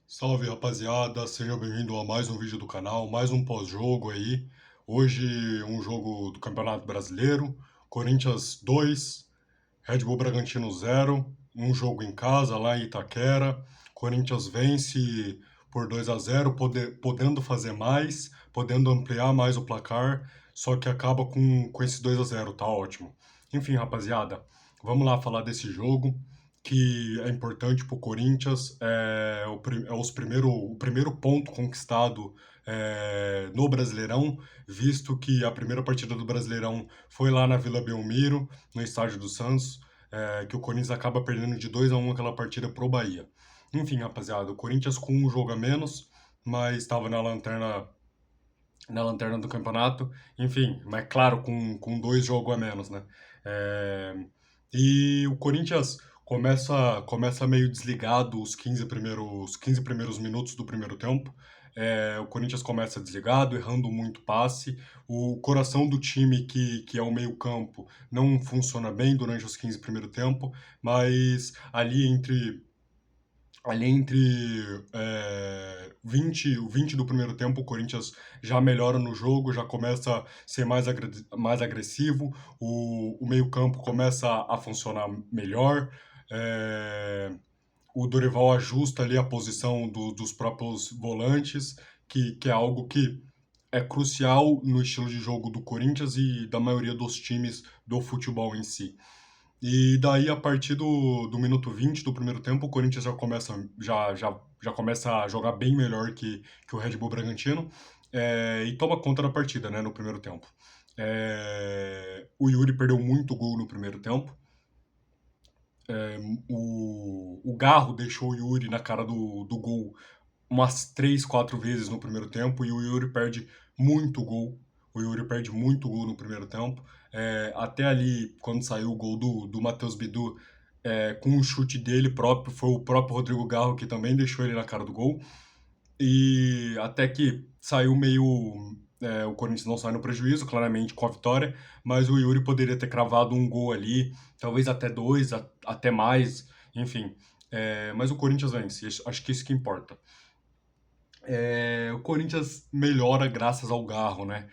Salve rapaziada, seja bem-vindo a mais um vídeo do canal, mais um pós-jogo aí. Hoje um jogo do Campeonato Brasileiro, Corinthians 2, Red Bull Bragantino 0, um jogo em casa lá em Itaquera. Corinthians vence por 2-0, podendo fazer mais, podendo ampliar mais o placar, só que acaba com esse 2-0, tá ótimo. Enfim, rapaziada, vamos lá falar desse jogo que é importante para o Corinthians, o primeiro ponto conquistado no Brasileirão, visto que a primeira partida do Brasileirão foi lá na Vila Belmiro, no estádio do Santos, que o Corinthians acaba perdendo de 2-1 aquela partida pro Bahia. Enfim, rapaziada, o Corinthians com um jogo a menos, mas estava na lanterna do campeonato, enfim, mas claro, com dois jogos a menos, né? É, e o Corinthians começa meio desligado os 15 primeiros minutos do primeiro tempo. O Corinthians começa desligado, errando muito passe. O coração do time, que é o meio-campo, não funciona bem durante os 15 primeiros tempo, mas ali entre 20 do primeiro tempo, o Corinthians já melhora no jogo, já começa a ser mais agressivo, o meio-campo começa a funcionar melhor, é, o Dorival ajusta ali a posição dos próprios volantes, que é algo que é crucial no estilo de jogo do Corinthians e da maioria dos times do futebol em si. E daí, a partir do minuto 20 do primeiro tempo, o Corinthians já começa a jogar bem melhor que o Red Bull Bragantino, e toma conta da partida, né, no primeiro tempo. O Yuri perdeu muito gol no primeiro tempo. O Garro deixou o Yuri na cara do gol umas 3, 4 vezes no primeiro tempo e o Yuri perde muito gol. O Yuri perde muito gol no primeiro tempo. Até ali, quando saiu o gol do Matheus Bidu, com o chute dele próprio, foi o próprio Rodrigo Garro que também deixou ele na cara do gol. E até que saiu meio. O Corinthians não sai no prejuízo, claramente com a vitória, mas o Yuri poderia ter cravado um gol ali, talvez até dois, até mais, enfim. Mas o Corinthians vence, acho que isso que importa. O Corinthians melhora graças ao Garro, né?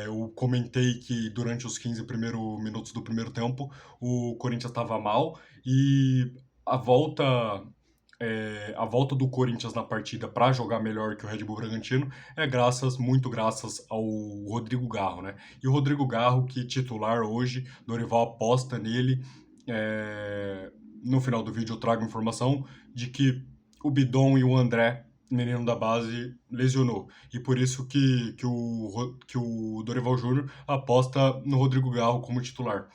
Eu comentei que durante os 15 primeiros minutos do primeiro tempo o Corinthians estava mal e a volta, a volta do Corinthians na partida para jogar melhor que o Red Bull Bragantino é muito graças ao Rodrigo Garro, né? E o Rodrigo Garro, que titular hoje, Dorival aposta nele. É, no final do vídeo eu trago informação de que o Bidon e o André, menino da base, lesionou. E por isso que o Dorival Júnior aposta no Rodrigo Garro como titular.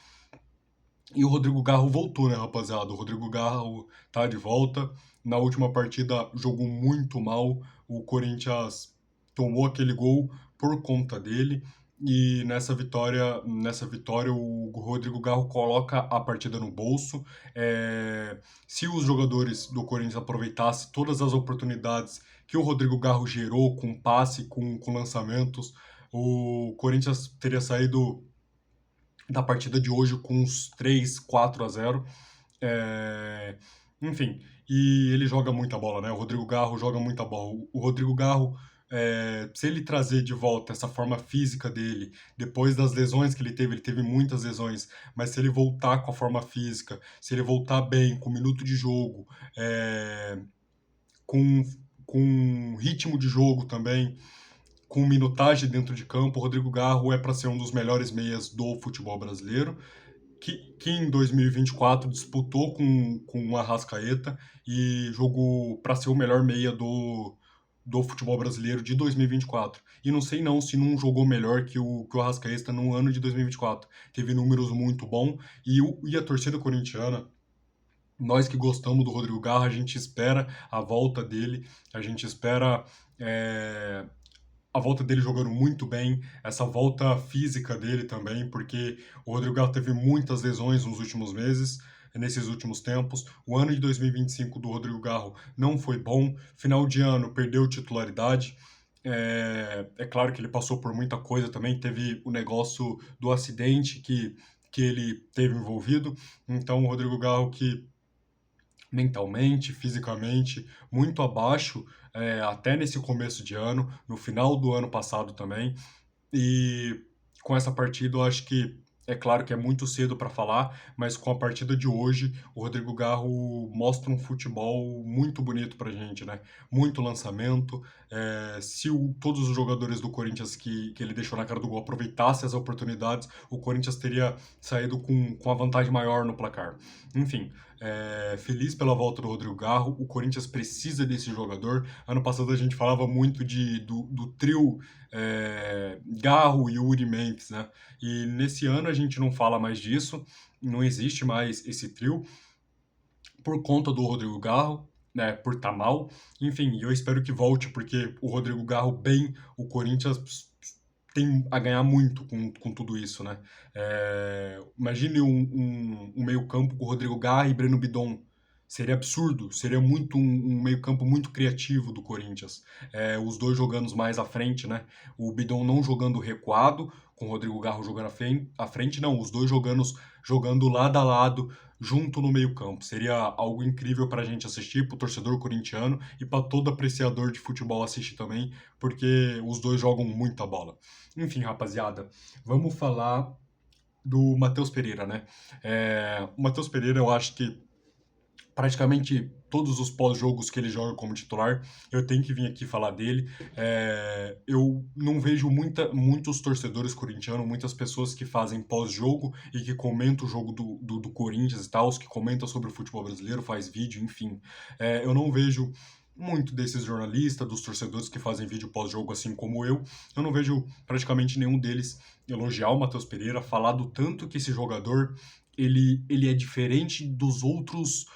E o Rodrigo Garro voltou, né, rapaziada? O Rodrigo Garro tá de volta. Na última partida jogou muito mal. O Corinthians tomou aquele gol por conta dele. E nessa vitória o Rodrigo Garro coloca a partida no bolso. Se os jogadores do Corinthians aproveitassem todas as oportunidades que o Rodrigo Garro gerou com passe, com lançamentos, o Corinthians teria saído da partida de hoje com uns 3-4-0. É, Enfim, e ele joga muita bola, né? O Rodrigo Garro joga muita bola. O Rodrigo Garro, se ele trazer de volta essa forma física dele, depois das lesões que ele teve muitas lesões, mas se ele voltar com a forma física, se ele voltar bem, com minuto de jogo, com, com ritmo de jogo também, com minutagem dentro de campo, o Rodrigo Garro é para ser um dos melhores meias do futebol brasileiro, que em 2024 disputou com o Arrascaeta e jogou para ser o melhor meia do futebol brasileiro de 2024. E não sei não se não jogou melhor que o Arrascaeta no ano de 2024. Teve números muito bons e a torcida corintiana, nós que gostamos do Rodrigo Garro, a gente espera a volta dele, a gente espera a volta dele jogando muito bem, essa volta física dele também, porque o Rodrigo Garro teve muitas lesões nos últimos meses, nesses últimos tempos. O ano de 2025 do Rodrigo Garro não foi bom, final de ano perdeu titularidade. Claro que ele passou por muita coisa também, teve o negócio do acidente que ele teve envolvido. Então, o Rodrigo Garro, que mentalmente, fisicamente, muito abaixo, até nesse começo de ano, no final do ano passado também. E com essa partida, eu acho que é claro que é muito cedo para falar, mas com a partida de hoje, o Rodrigo Garro mostra um futebol muito bonito pra gente, né? Muito lançamento. Se todos os jogadores do Corinthians que ele deixou na cara do gol aproveitassem as oportunidades, o Corinthians teria saído com a vantagem maior no placar. Enfim, feliz pela volta do Rodrigo Garro. O Corinthians precisa desse jogador. Ano passado a gente falava muito do trio Garro, Yuri, Memphis, né? E nesse ano a gente não fala mais disso, não existe mais esse trio por conta do Rodrigo Garro, né? Por estar mal. Enfim, eu espero que volte, porque o Rodrigo Garro bem, o Corinthians tem a ganhar muito com tudo isso, né? Imagine um meio-campo com o Rodrigo Garro e Breno Bidon. Seria absurdo, seria muito um meio-campo muito criativo do Corinthians. Os dois jogando mais à frente, né? O Bidon não jogando recuado, com o Rodrigo Garro jogando à frente, não. Os dois jogando lado a lado, junto no meio-campo. Seria algo incrível para a gente assistir, para o torcedor corintiano e para todo apreciador de futebol assistir também, porque os dois jogam muita bola. Enfim, rapaziada, vamos falar do Matheus Pereira, né? O Matheus Pereira, eu acho que praticamente todos os pós-jogos que ele joga como titular, eu tenho que vir aqui falar dele. Eu não vejo muitos torcedores corintianos, muitas pessoas que fazem pós-jogo e que comentam o jogo do Corinthians e tal, os que comentam sobre o futebol brasileiro, faz vídeo, enfim. Eu não vejo muito desses jornalistas, dos torcedores que fazem vídeo pós-jogo assim como eu não vejo praticamente nenhum deles elogiar o Matheus Pereira, falar do tanto que esse jogador ele é diferente dos outros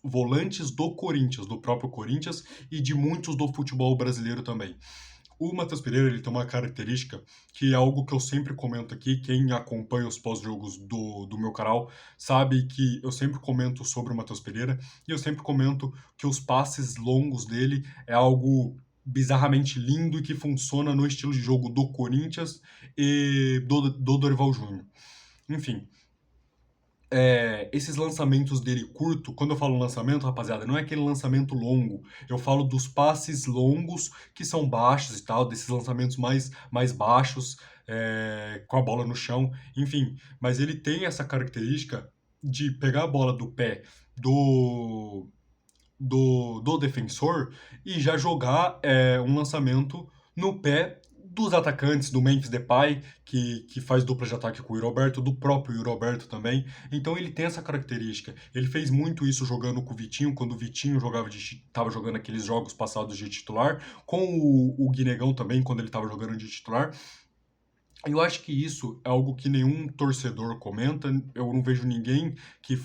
volantes do Corinthians, do próprio Corinthians e de muitos do futebol brasileiro também. O Matheus Pereira ele tem uma característica que é algo que eu sempre comento aqui. Quem acompanha os pós-jogos do meu canal sabe que eu sempre comento sobre o Matheus Pereira e eu sempre comento que os passes longos dele é algo bizarramente lindo e que funciona no estilo de jogo do Corinthians e do Dorival Júnior. Enfim, esses lançamentos dele curto, quando eu falo lançamento, rapaziada, não é aquele lançamento longo. Eu falo dos passes longos que são baixos e tal, desses lançamentos mais baixos, com a bola no chão, enfim. Mas ele tem essa característica de pegar a bola do pé do defensor e já jogar um lançamento no pé dos atacantes, do Memphis Depay, que faz dupla de ataque com o Yuri Alberto, do próprio Yuri Alberto também. Então ele tem essa característica. Ele fez muito isso jogando com o Vitinho, quando o Vitinho estava jogando aqueles jogos passados de titular, com o Guinegão também, quando ele estava jogando de titular. Eu acho que isso é algo que nenhum torcedor comenta. Eu não vejo ninguém que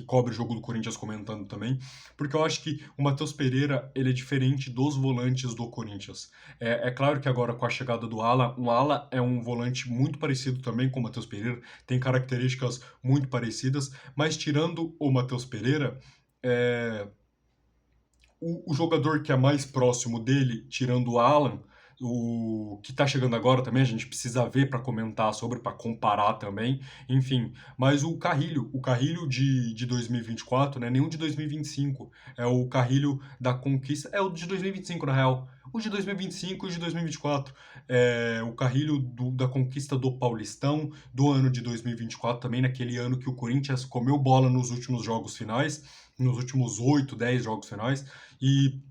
cobre o jogo do Corinthians comentando também, porque eu acho que o Matheus Pereira ele é diferente dos volantes do Corinthians. É claro que agora com a chegada do Ala, o Ala é um volante muito parecido também com o Matheus Pereira, tem características muito parecidas, mas tirando o Matheus Pereira, é, o jogador que é mais próximo dele, tirando o Alan, o que tá chegando agora também, a gente precisa ver para comentar sobre, para comparar também, enfim. Mas o Carrilho de 2024, né? Nenhum de 2025. É o Carrilho da conquista. É o de 2025, na real. O de 2025 e o de 2024. O Carrilho da conquista do Paulistão, do ano de 2024 também, naquele ano que o Corinthians comeu bola nos últimos jogos finais, nos últimos 8, 10 jogos finais, e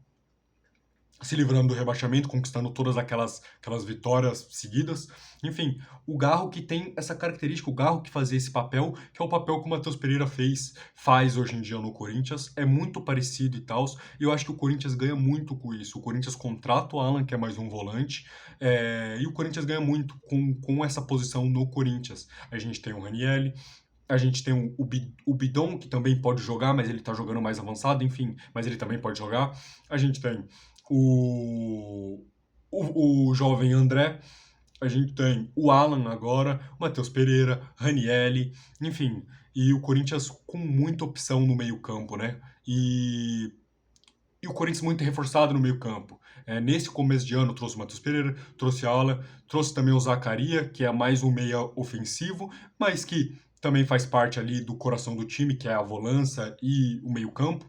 se livrando do rebaixamento, conquistando todas aquelas vitórias seguidas. Enfim, o Garro que tem essa característica, o Garro que fazia esse papel, que é o papel que o Matheus Pereira faz hoje em dia no Corinthians, é muito parecido e tal, e eu acho que o Corinthians ganha muito com isso. O Corinthians contrata o Alan, que é mais um volante, e o Corinthians ganha muito com essa posição no Corinthians. A gente tem o Ranieri, a gente tem o Bidon, que também pode jogar, mas ele tá jogando mais avançado, enfim, mas ele também pode jogar. A gente tem o, o jovem André, a gente tem o Alan agora, o Matheus Pereira, Ranielli, enfim, e o Corinthians com muita opção no meio-campo, né? E o Corinthians muito reforçado no meio-campo. Nesse começo de ano trouxe o Matheus Pereira, trouxe a Alan, trouxe também o Zacaria, que é mais um meia ofensivo, mas que também faz parte ali do coração do time, que é a volância e o meio-campo,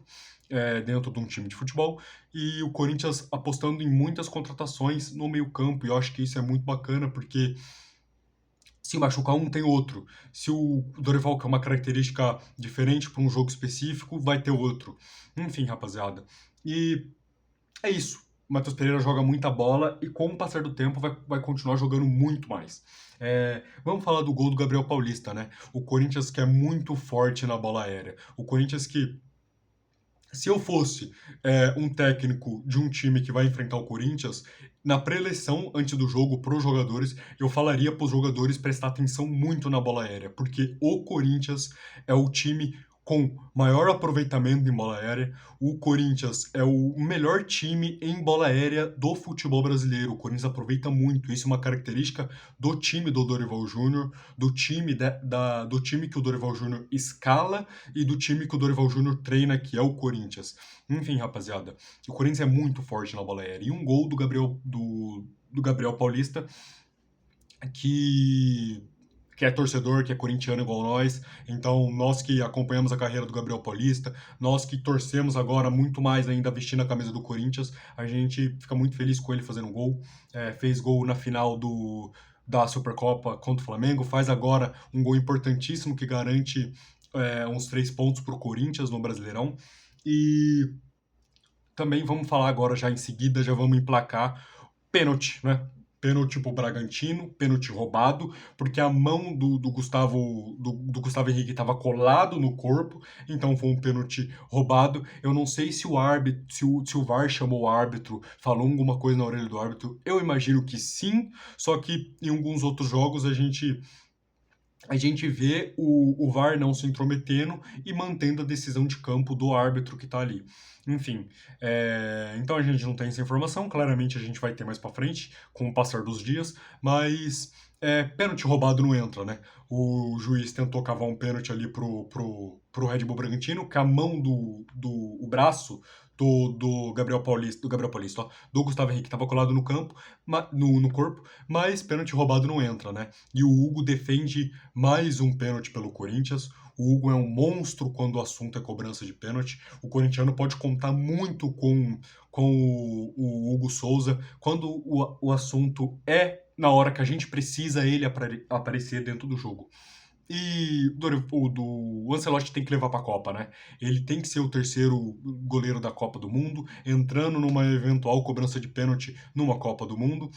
dentro de um time de futebol. E o Corinthians apostando em muitas contratações no meio-campo. E eu acho que isso é muito bacana, porque se machucar um, tem outro. Se o Dorival quer uma característica diferente para um jogo específico, vai ter outro. Enfim, rapaziada. E é isso. O Matheus Pereira joga muita bola e, com o passar do tempo, vai continuar jogando muito mais. Vamos falar do gol do Gabriel Paulista, né? O Corinthians que é muito forte na bola aérea. O Corinthians que, se eu fosse um técnico de um time que vai enfrentar o Corinthians, na pré-eleição, antes do jogo, para os jogadores, eu falaria para os jogadores prestar atenção muito na bola aérea, porque o Corinthians é o time com maior aproveitamento em bola aérea. O Corinthians é o melhor time em bola aérea do futebol brasileiro. O Corinthians aproveita muito. Isso é uma característica do time do Dorival Júnior, do time, do time que o Dorival Júnior escala e do time que o Dorival Júnior treina, que é o Corinthians. Enfim, rapaziada, o Corinthians é muito forte na bola aérea. E um gol do Gabriel Paulista, que é torcedor, que é corintiano igual nós. Então, nós que acompanhamos a carreira do Gabriel Paulista, nós que torcemos agora muito mais ainda vestindo a camisa do Corinthians, a gente fica muito feliz com ele fazendo gol. Fez gol na final da Supercopa contra o Flamengo, faz agora um gol importantíssimo que garante uns 3 pontos para o Corinthians no Brasileirão. E também vamos falar agora, já em seguida, já vamos emplacar pênalti, né? Pênalti pro Bragantino, pênalti roubado, porque a mão do Gustavo Henrique estava colado no corpo, então foi um pênalti roubado. Eu não sei se o árbitro, se o VAR chamou o árbitro, falou alguma coisa na orelha do árbitro. Eu imagino que sim, só que em alguns outros jogos a gente vê o VAR não se intrometendo e mantendo a decisão de campo do árbitro que está ali. Enfim, então a gente não tem essa informação, claramente a gente vai ter mais para frente com o passar dos dias, mas pênalti roubado não entra, né? O juiz tentou cavar um pênalti ali pro Red Bull Bragantino, que a mão o braço do Gabriel Paulista, ó, do Gustavo Henrique estava colado no campo, no corpo, mas pênalti roubado não entra, né? E o Hugo defende mais um pênalti pelo Corinthians. O Hugo é um monstro quando o assunto é cobrança de pênalti. O corintiano pode contar muito com o Hugo Souza quando o assunto é na hora que a gente precisa ele aparecer dentro do jogo. E o Ancelotti tem que levar para a Copa, né? Ele tem que ser o terceiro goleiro da Copa do Mundo, entrando numa eventual cobrança de pênalti numa Copa do Mundo.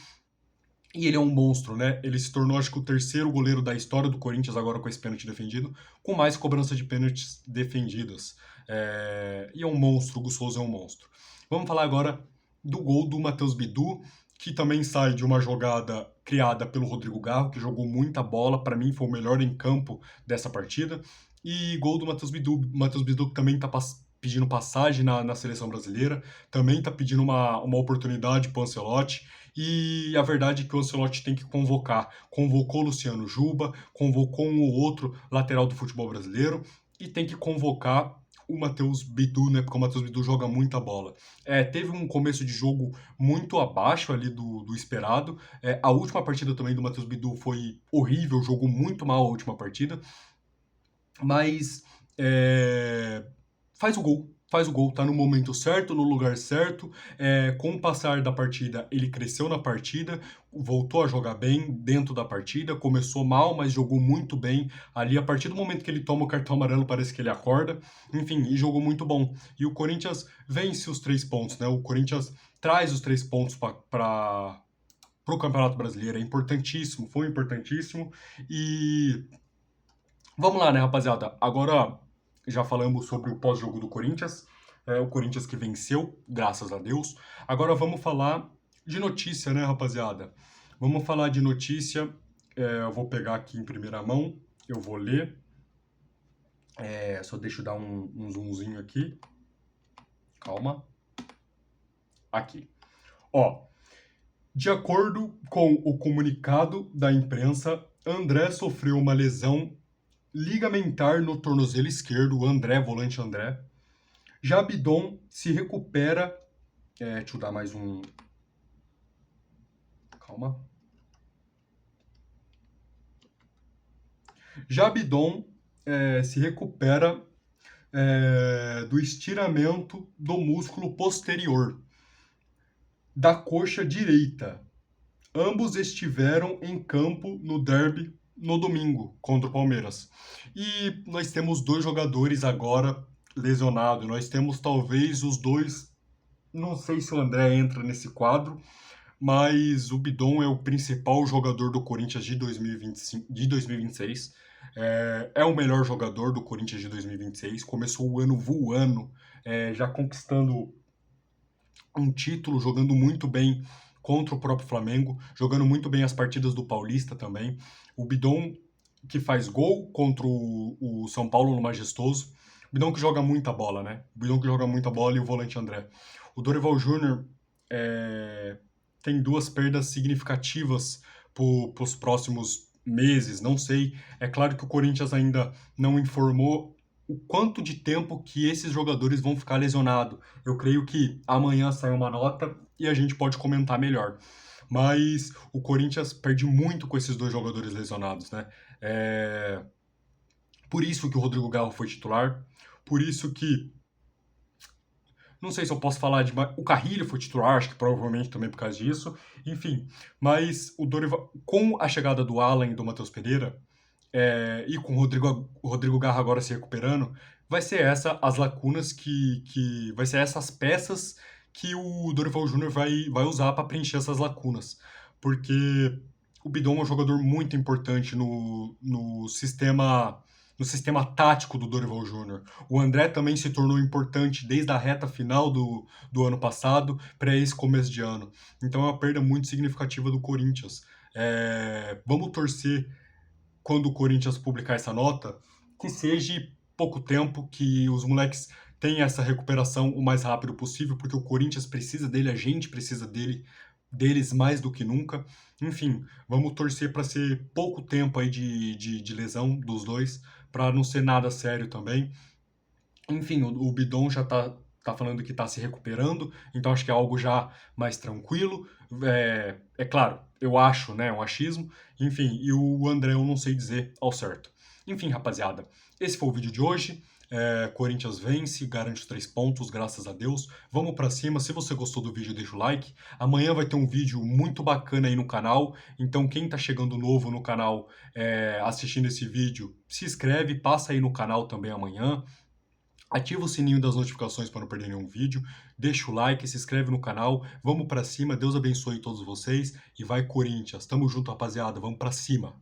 E ele é um monstro, né? Ele se tornou, acho que, o terceiro goleiro da história do Corinthians, agora com esse pênalti defendido, com mais cobrança de pênaltis defendidas. E é um monstro, o Gus Souza é um monstro. Vamos falar agora do gol do Matheus Bidu, que também sai de uma jogada criada pelo Rodrigo Garro, que jogou muita bola, para mim foi o melhor em campo dessa partida. E gol do Matheus Bidu que também está pedindo passagem na seleção brasileira, também está pedindo uma oportunidade para o Ancelotti. E a verdade é que o Ancelotti tem que convocar. Convocou o Luciano Juba, convocou um ou outro lateral do futebol brasileiro e tem que convocar o Matheus Bidu, né? Porque o Matheus Bidu joga muita bola. Teve um começo de jogo muito abaixo ali do esperado. A última partida também do Matheus Bidu foi horrível, jogou muito mal a última partida. Mas faz o gol, tá no momento certo, no lugar certo. Com o passar da partida, ele cresceu na partida, voltou a jogar bem dentro da partida, começou mal, mas jogou muito bem. Ali, a partir do momento que ele toma o cartão amarelo, parece que ele acorda. Enfim, e jogou muito bom. E o Corinthians vence os 3 pontos, né? O Corinthians traz os 3 pontos para o Campeonato Brasileiro. É importantíssimo, foi importantíssimo. E vamos lá, né, rapaziada? Agora já falamos sobre o pós-jogo do Corinthians. O Corinthians que venceu, graças a Deus. Agora vamos falar de notícia, né, rapaziada? Vamos falar de notícia. Eu vou pegar aqui em primeira mão, eu vou ler. Só deixa eu dar um zoomzinho aqui. Calma. Aqui. Ó, de acordo com o comunicado da imprensa, André sofreu uma lesão ligamentar no tornozelo esquerdo, o André, volante André. Jabidon se recupera. Deixa eu dar mais um. Calma. Jabidon se recupera do estiramento do músculo posterior da coxa direita. Ambos estiveram em campo no derby no domingo contra o Palmeiras. E nós temos dois jogadores agora lesionados. Nós temos talvez os dois. Não sei se o André entra nesse quadro, mas o Bidon é o principal jogador do Corinthians de 2025, de 2026. É o melhor jogador do Corinthians de 2026. Começou o ano voando, já conquistando um título, jogando muito bem contra o próprio Flamengo, jogando muito bem as partidas do Paulista também. O Bidon que faz gol contra o São Paulo no Majestoso. O Bidon que joga muita bola, né? O Bidon que joga muita bola e o volante André. O Dorival Júnior tem duas perdas significativas para os próximos meses, não sei. É claro que o Corinthians ainda não informou o quanto de tempo que esses jogadores vão ficar lesionados. Eu creio que amanhã sai uma nota e a gente pode comentar melhor. Mas o Corinthians perde muito com esses dois jogadores lesionados, né? Por isso que o Rodrigo Garro foi titular, por isso que não sei se eu posso falar de. O Carrilho foi titular, acho que provavelmente também por causa disso. Enfim, mas o Dorival, com a chegada do Alan e do Matheus Pereira, e com o Rodrigo Garra agora se recuperando, vai ser as lacunas que. Vai ser essas peças que o Dorival Júnior vai usar para preencher essas lacunas. Porque o Bidon é um jogador muito importante no sistema tático do Dorival Júnior. O André também se tornou importante desde a reta final do ano passado para esse começo de ano. Então é uma perda muito significativa do Corinthians. Vamos torcer, quando o Corinthians publicar essa nota, que seja pouco tempo, que os moleques tenham essa recuperação o mais rápido possível, porque o Corinthians precisa dele, a gente precisa deles mais do que nunca. Enfim, vamos torcer para ser pouco tempo aí de lesão dos dois, para não ser nada sério também. Enfim, o Bidon já tá falando que tá se recuperando, então acho que é algo já mais tranquilo. É claro, eu acho, né, um achismo. Enfim, e o André eu não sei dizer ao certo. Enfim, rapaziada, esse foi o vídeo de hoje. Corinthians vence, garante os 3 pontos, graças a Deus. Vamos pra cima. Se você gostou do vídeo, deixa o like. Amanhã vai ter um vídeo muito bacana aí no canal. Então, quem tá chegando novo no canal, assistindo esse vídeo, se inscreve, passa aí no canal também amanhã. Ativa o sininho das notificações para não perder nenhum vídeo. Deixa o like, se inscreve no canal. Vamos pra cima. Deus abençoe todos vocês. E vai Corinthians. Tamo junto, rapaziada. Vamos pra cima.